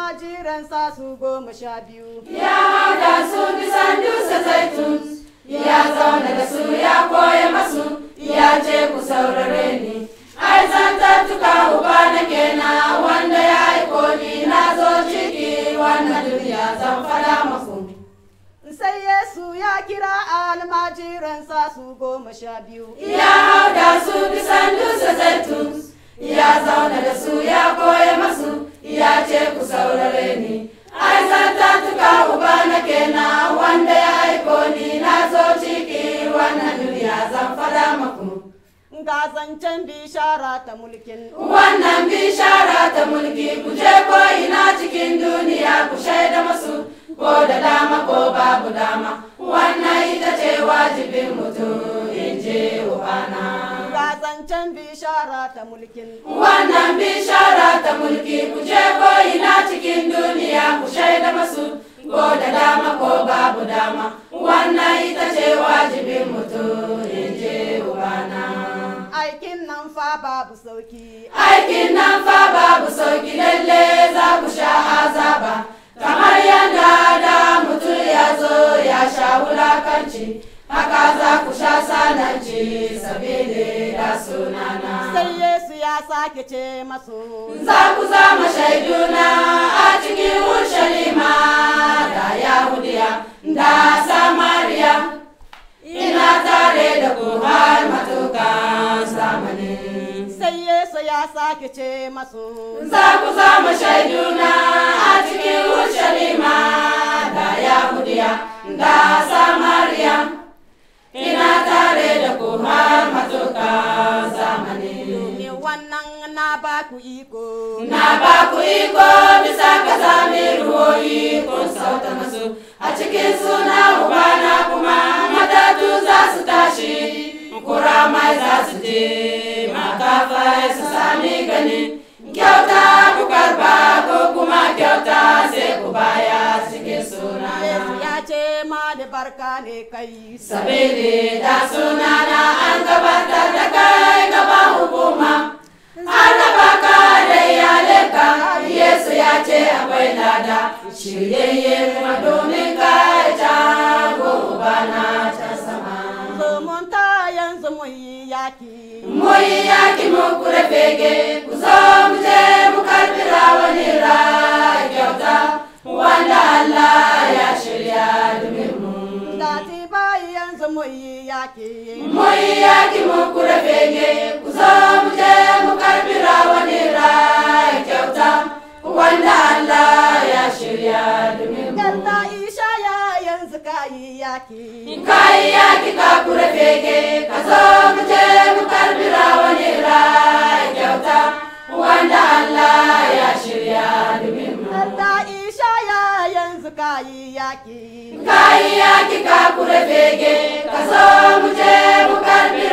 almajiransa su 12 ya hau da su bisan dutsen zaitun ya zauna da su ya koya masu ya ce ku saurare ni ai zantattuka uba na kenan wanda ya aiko ni na zo ciki wannan duniya zan fada maku. Sai Yesu ya kira almajiransa su 12 ya hau da su bisan dutsen zaitun ya zauna da su ya koya masu ya ce ku saurare ni ai zantattuka uba na kenan wanda ya aiko ni na zo ciki wannan duniya zan fada maku. Ga zancen bishara ta mulkin wannan bishara ta mulki ku je ko ina cikin duniya ku shaida masu ko da dama ko babu dama wannan ita ce wajibin mutum in je ubana. Ga zancen bishara ta mulkin wannan bishara ta mulki ku je ko ina cikin duniya ku shaida masu ko da dama ko babu dama wannan ita ce wajibin mutum in je ubana. Aikin nan fa babu sauki aikin nan fa babu sauki lalle za ku sha azaba kamar yadda da mutum ya zo ya sha wulakanci haka za ku sha sananci sabili da sunana. Sai Yesu ya sake ce masu za ku zama shaiduna a cikin Urshalima da Yahudiya da Samariya ina tare da ku har matukan zamani. Sai Yesu ya sake ce masu za ku zama shaiduna a cikin Urshalima da Yahudiya da Samariya ina tare da ku har matukan zamani. Wannan na ba ku iko bisa ka sami ruhoyi kun sauta masu a cikin suna ubana kuma matatu za su tashi kuramai za su je makafai su sami gani kyauta ku karba ko kuma kyauta sai ku baya cikin suna. Yesu ya ce ma da barka ne kai sabili da sunana an gabatar da kai gaban hukuma an baka da iyalinka. Yesu ya ce akwai lada shiryayye kuma domin ka jago ubana ta sama. zumunta yanzu mu yi yaki mu kure fege ku zo mu je mu karbi rawani rai kyauta wanda Allah ya shirya domin mu. Dati bayi yanzu mu yi yaki mu kure fege ku zo mu je mu karbi rawani rai kyauta wanda Allah ya shirya domin mu. Yalla Ishaya yanzu kayi yaki ka kure fege ka zo mu je mu karbi rawani rai kyauta wanda Allah ya shirya domin mu. Yalla Ishaya yanzu kayi yaki ka kure fege ka zo mu je mu karbi